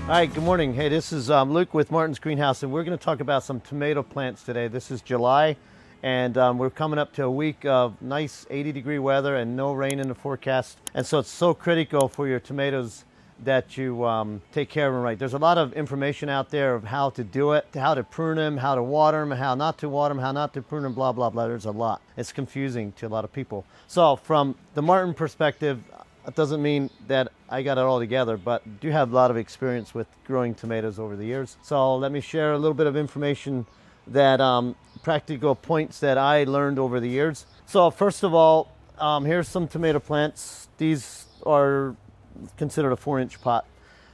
All right, good morning. Hey, this is Luke with Martin's Greenhouse, and we're going to talk about some tomato plants today. This is July, and we're coming up to a week of nice 80-degree weather and no rain in the forecast. And so it's so critical for your tomatoes that you take care of them right. There's a lot of information out there of how to do it, how to prune them, how to water them, how not to water them, how not to prune them, blah, blah, blah. There's a lot. It's confusing to a lot of people. So from the Martin perspective, it doesn't mean that I got it all together, but I do have a lot of experience with growing tomatoes over the years. So let me share a little bit of information that practical points that I learned over the years. So first of all, here's some tomato plants. These are considered a 4-inch pot.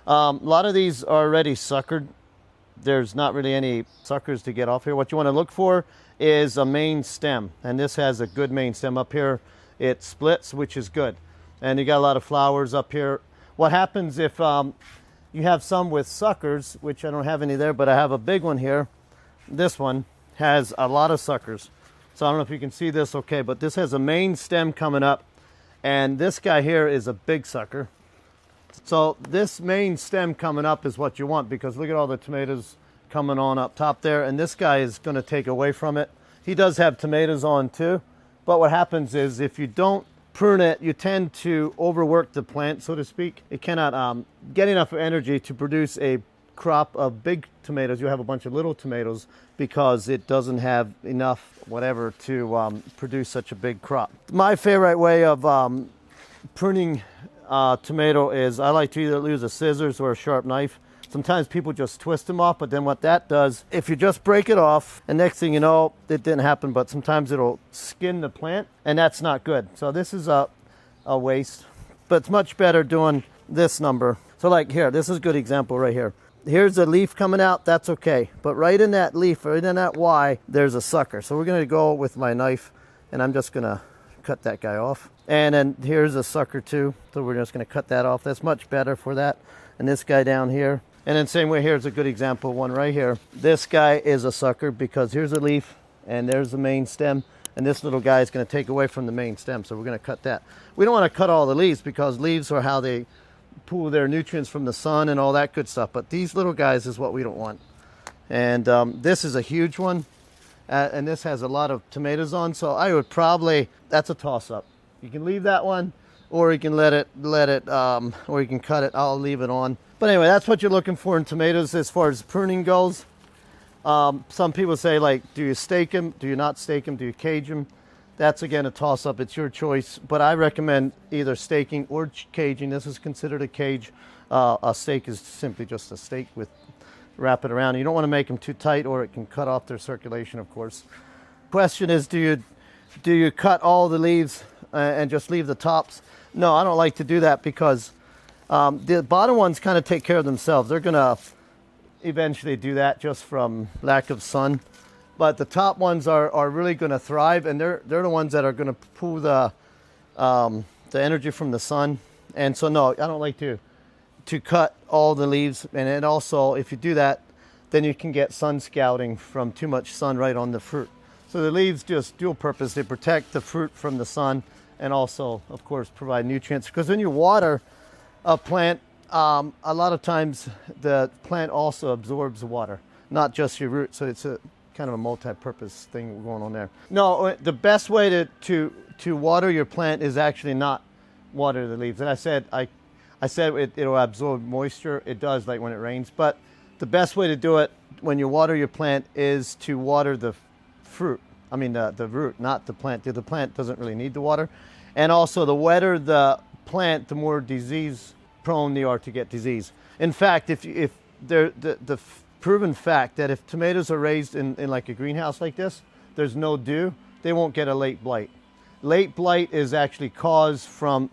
A lot of these are already suckered. There's not really any suckers to get off here. What you want to look for is a main stem, and this has a good main stem. Up here it splits, which is good. And you got a lot of flowers up here. What happens if you have some with suckers, which I don't have any there, but I have a big one here. This one has a lot of suckers. So I don't know if you can see this okay, but this has a main stem coming up, and this guy here is a big sucker. So this main stem coming up is what you want, because look at all the tomatoes coming on up top there, and this guy is going to take away from it. He does have tomatoes on too, but what happens is if you don't prune it, you tend to overwork the plant, so to speak. It cannot get enough energy to produce a crop of big tomatoes. You have a bunch of little tomatoes because it doesn't have enough whatever to produce such a big crop. My favorite way of pruning tomato is I like to either use a scissors or a sharp knife. Sometimes people just twist them off, but then what that does, if you just break it off, and next thing you know, it didn't happen, but sometimes it'll skin the plant, and that's not good. So this is a waste, but it's much better doing this number. So like here, this is a good example right here. Here's a leaf coming out, that's okay. But right in that leaf, right in that Y, there's a sucker. So we're gonna go with my knife, and I'm just gonna cut that guy off. And then here's a sucker too, so we're just gonna cut that off. That's much better for that. And this guy down here. And then same way, here's a good example, one right here. This guy is a sucker because here's a leaf and there's the main stem, and this little guy is going to take away from the main stem, so we're going to cut that. We don't want to cut all the leaves because leaves are how they pull their nutrients from the sun and all that good stuff, but these little guys is what we don't want. And this is a huge one, and this has a lot of tomatoes on, so I would probably, that's a toss-up. You can leave that one, or you can let it, or you can cut it. I'll leave it on. But anyway, that's what you're looking for in tomatoes as far as pruning goes. Some people say, like, do you stake them? Do you not stake them? Do you cage them? That's, again, a toss-up. It's your choice. But I recommend either staking or caging. This is considered a cage. A stake is simply just a stake with wrap it around. You don't want to make them too tight, or it can cut off their circulation, of course. Question is, do you cut all the leaves and just leave the tops? No, I don't like to do that because the bottom ones kind of take care of themselves. They're going to eventually do that just from lack of sun. But the top ones are really going to thrive, and they're the ones that are going to pull the energy from the sun. And so, no, I don't like to cut all the leaves. And then also, if you do that, then you can get sun scouting from too much sun right on the fruit. So the leaves just dual purpose. They protect the fruit from the sun and also, of course, provide nutrients. Because when you water a plant, a lot of times the plant also absorbs the water, not just your root. So it's a kind of a multi-purpose thing going on there. No, the best way to water your plant is actually not water the leaves. And I said it'll absorb moisture. It does, like when it rains. But the best way to do it when you water your plant is to water the fruit. I mean the root, not the plant. The plant doesn't really need the water. And also, the wetter the plant, the more disease prone they are to get disease. In fact, if the proven fact that if tomatoes are raised in like a greenhouse like this, there's no dew, they won't get a late blight. Late blight is actually caused from,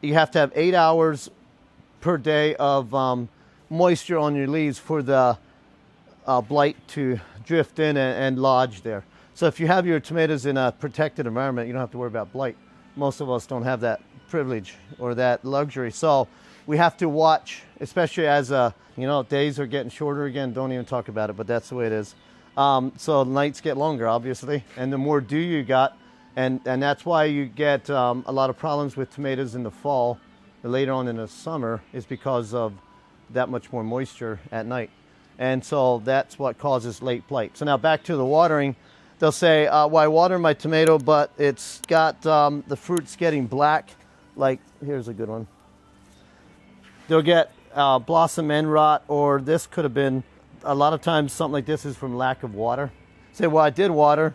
you have to have 8 hours per day of moisture on your leaves for the blight to drift in and lodge there. So if you have your tomatoes in a protected environment, you don't have to worry about blight. Most of us don't have that privilege or that luxury. So we have to watch, especially as days are getting shorter again. Don't even talk about it, but that's the way it is. So nights get longer, obviously, and the more dew you got, and that's why you get a lot of problems with tomatoes in the fall, later on in the summer, is because of that much more moisture at night. And so that's what causes late blight. So now back to the watering. They'll say, well, I water my tomato, but it's got the fruit's getting black. Like, here's a good one. They'll get blossom end rot, or this could have been, a lot of times something like this is from lack of water. Say, well, I did water.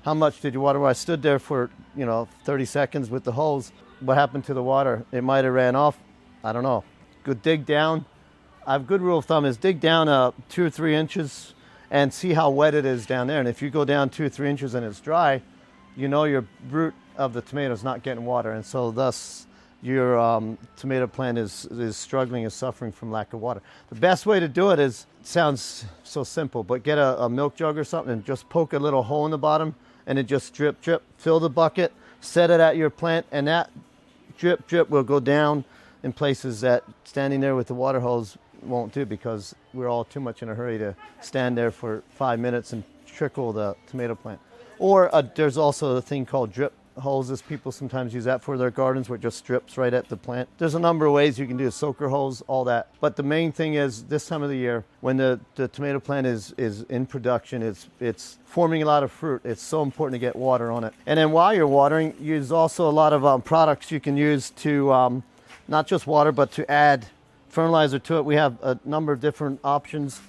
How much did you water? Well, I stood there for, 30 seconds with the hose. What happened to the water? It might have ran off. I don't know. Go dig down. I have a good rule of thumb is dig down 2 or 3 inches and see how wet it is down there. And if you go down 2 or 3 inches and it's dry, your root of the tomato is not getting water. And so thus your tomato plant is struggling, is suffering from lack of water. The best way to do it sounds so simple, but get a milk jug or something and just poke a little hole in the bottom and it just drip, drip, fill the bucket, set it at your plant, and that drip, drip will go down in places that standing there with the water hose won't do, because we're all too much in a hurry to stand there for 5 minutes and trickle the tomato plant. Or there's also a thing called drip hoses. People sometimes use that for their gardens, where it just drips right at the plant. There's a number of ways you can do a soaker hose, all that. But the main thing is this time of the year, when the tomato plant is in production, it's forming a lot of fruit. It's so important to get water on it. And then while you're watering, use also a lot of products you can use to not just water, but to add fertilizer to it. We have a number of different options.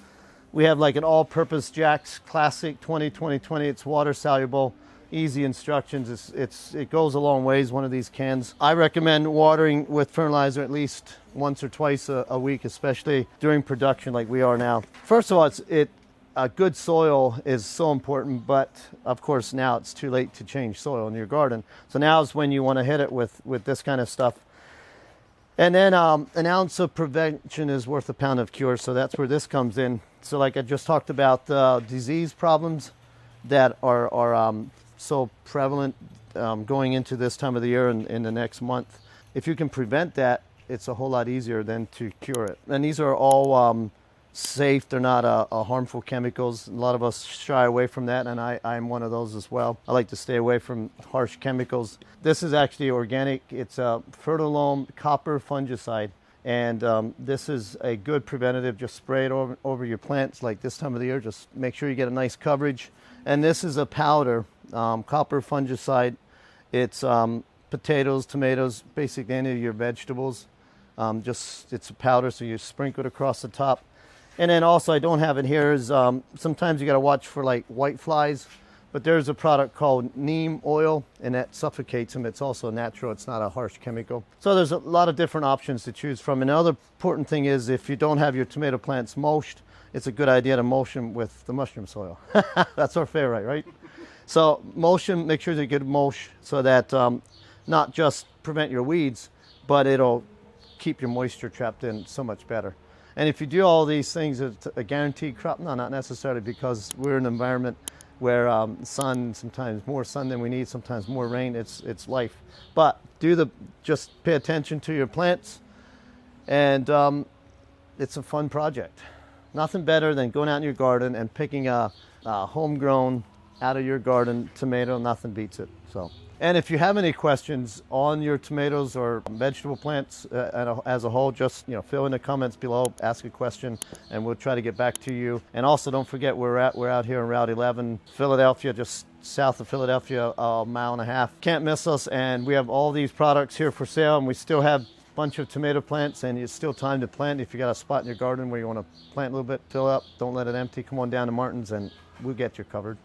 We have like an all-purpose Jack's Classic 20-20-20. It's water soluble, easy instructions. It goes a long ways, one of these cans. I recommend watering with fertilizer at least once or twice a week, especially during production like we are now. First of all, a good soil is so important, but of course now it's too late to change soil in your garden. So now is when you want to hit it with this kind of stuff. And then an ounce of prevention is worth a pound of cure. So that's where this comes in. So like I just talked about, disease problems that are so prevalent going into this time of the year and in the next month. If you can prevent that, it's a whole lot easier than to cure it. And these are all safe. They're not harmful chemicals. A lot of us shy away from that, and I'm one of those as well. I like to stay away from harsh chemicals. This is actually organic. It's a Fertilome copper fungicide, and this is a good preventative. Just spray it over your plants like this time of the year. Just make sure you get a nice coverage. And this is a powder, copper fungicide. It's potatoes, tomatoes, basically any of your vegetables. It's a powder, so you sprinkle it across the top. And then also, I don't have it here, is sometimes you got to watch for like white flies, but there's a product called neem oil, and that suffocates them. It's also natural. It's not a harsh chemical. So there's a lot of different options to choose from. Another important thing is, if you don't have your tomato plants mulched, it's a good idea to mulch them with the mushroom soil. That's our favorite, right? So mulch them, make sure they get mulch so that not just prevent your weeds, but it'll keep your moisture trapped in so much better. And if you do all these things, it's a guaranteed crop. No, not necessarily, because we're in an environment where sun, sometimes more sun than we need, sometimes more rain. It's life. But just pay attention to your plants, and it's a fun project. Nothing better than going out in your garden and picking a homegrown, out of your garden tomato. Nothing beats it. So. And if you have any questions on your tomatoes or vegetable plants as a whole, just fill in the comments below, ask a question, and we'll try to get back to you. And also, don't forget, we're out here in Route 11, Philadelphia, just south of Philadelphia, a mile and a half. Can't miss us. And we have all these products here for sale, and we still have a bunch of tomato plants, and it's still time to plant. If you got a spot in your garden where you want to plant a little bit, fill up, don't let it empty. Come on down to Martin's, and we'll get you covered.